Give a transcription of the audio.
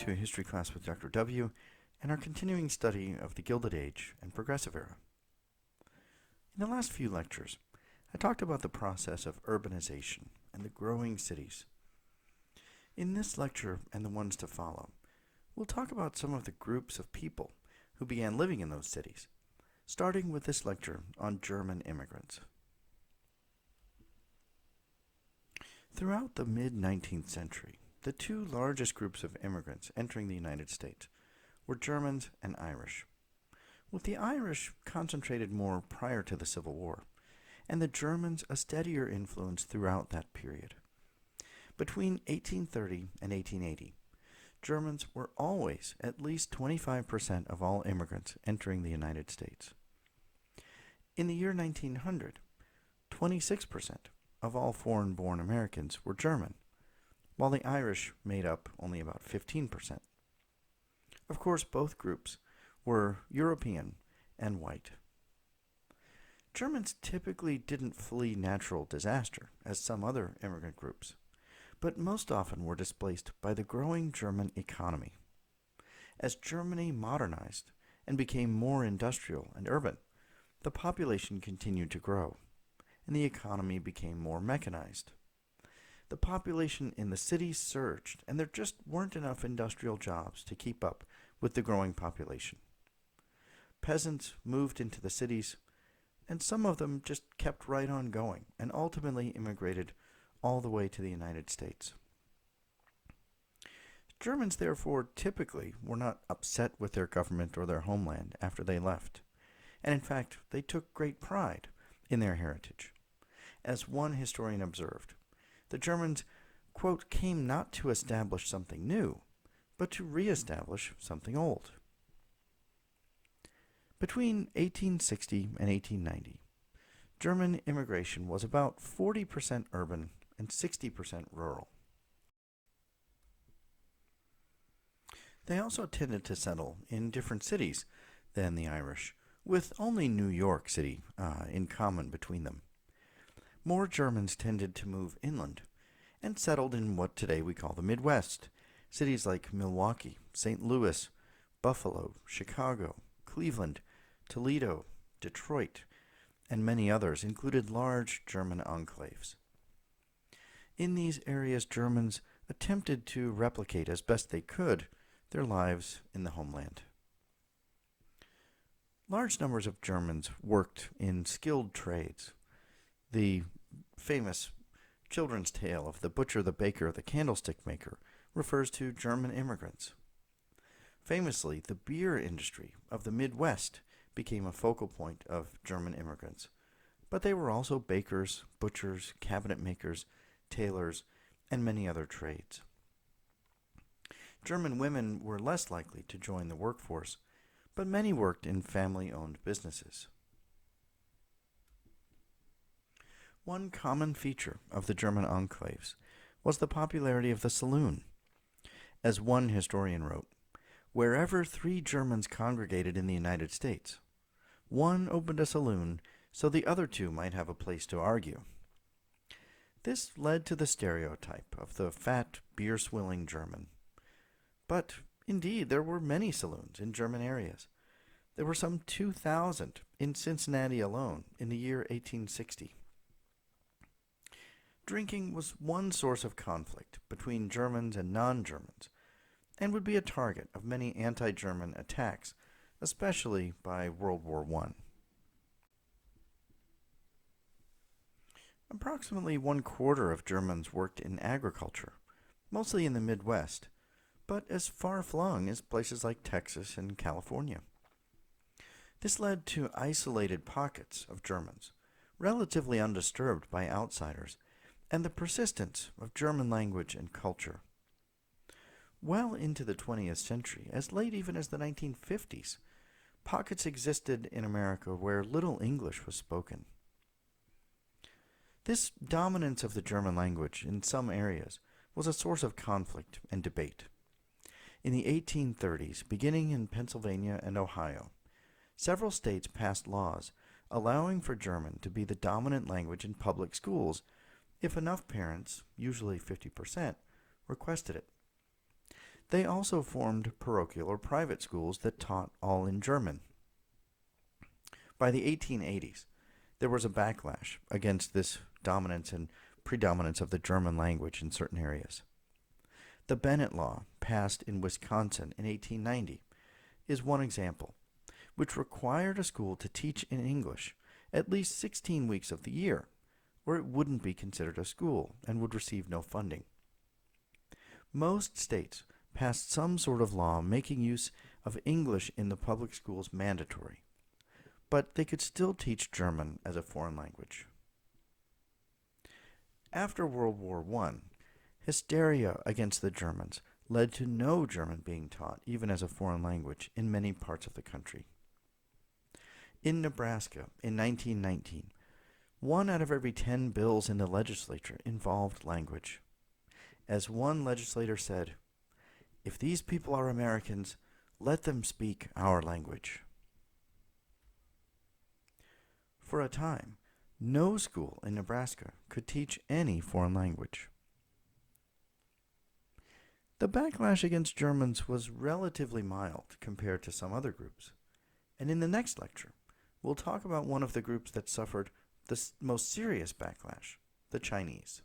to a history class with Dr. W. and our continuing study of the Gilded Age and Progressive Era. In the last few lectures, I talked about the process of urbanization and the growing cities. In this lecture and the ones to follow, we'll talk about some of the groups of people who began living in those cities, starting with this lecture on German immigrants. Throughout the mid-19th century, the two largest groups of immigrants entering the United States were Germans and Irish, with the Irish concentrated more prior to the Civil War, and the Germans a steadier influence throughout that period. Between 1830 and 1880, Germans were always at least 25% of all immigrants entering the United States. In the year 1900, 26% of all foreign-born Americans were German, while the Irish made up only about 15%. Of course, both groups were European and white. Germans typically didn't flee natural disaster, as some other immigrant groups, but most often were displaced by the growing German economy. As Germany modernized and became more industrial and urban, the population continued to grow, and the economy became more mechanized. The population in the cities surged, and there just weren't enough industrial jobs to keep up with the growing population. Peasants moved into the cities, and some of them just kept right on going and ultimately immigrated all the way to the United States. Germans, therefore, typically were not upset with their government or their homeland after they left, and in fact, they took great pride in their heritage. As one historian observed, the Germans, quote, came not to establish something new, but to reestablish something old. Between 1860 and 1890, German immigration was about 40% urban and 60% rural. They also tended to settle in different cities than the Irish, with only New York City in common between them. More Germans tended to move inland and settled in what today we call the Midwest. Cities like Milwaukee, St. Louis, Buffalo, Chicago, Cleveland, Toledo, Detroit, and many others included large German enclaves. In these areas, Germans attempted to replicate as best they could their lives in the homeland. Large numbers of Germans worked in skilled trades. The famous children's tale of the butcher, the baker, the candlestick maker refers to German immigrants. Famously, the beer industry of the Midwest became a focal point of German immigrants, but they were also bakers, butchers, cabinet makers, tailors, and many other trades. German women were less likely to join the workforce, but many worked in family-owned businesses. One common feature of the German enclaves was the popularity of the saloon. As one historian wrote, wherever 3 Germans congregated in the United States, one opened a saloon so the other 2 might have a place to argue. This led to the stereotype of the fat, beer-swilling German. But indeed, there were many saloons in German areas. There were some 2,000 in Cincinnati alone in the year 1860. Drinking was one source of conflict between Germans and non-Germans, and would be a target of many anti-German attacks, especially by World War I. Approximately 1/4 of Germans worked in agriculture, mostly in the Midwest, but as far-flung as places like Texas and California. This led to isolated pockets of Germans, relatively undisturbed by outsiders, and the persistence of German language and culture. Well into the 20th century, as late even as the 1950s, pockets existed in America where little English was spoken. This dominance of the German language in some areas was a source of conflict and debate. In the 1830s, beginning in Pennsylvania and Ohio, several states passed laws allowing for German to be the dominant language in public schools if enough parents, usually 50%, requested it. They also formed parochial or private schools that taught all in German. By the 1880s, there was a backlash against this dominance and predominance of the German language in certain areas. The Bennett Law, passed in Wisconsin in 1890, is one example, which required a school to teach in English at least 16 weeks of the year, or it wouldn't be considered a school and would receive no funding. Most states passed some sort of law making use of English in the public schools mandatory, but they could still teach German as a foreign language. After World War I, hysteria against the Germans led to no German being taught, even as a foreign language, in many parts of the country. In Nebraska, in 1919, 1 out of every 10 bills in the legislature involved language. As one legislator said, "If these people are Americans, let them speak our language." For a time, no school in Nebraska could teach any foreign language. The backlash against Germans was relatively mild compared to some other groups, and in the next lecture, we'll talk about one of the groups that suffered the most serious backlash, the Chinese.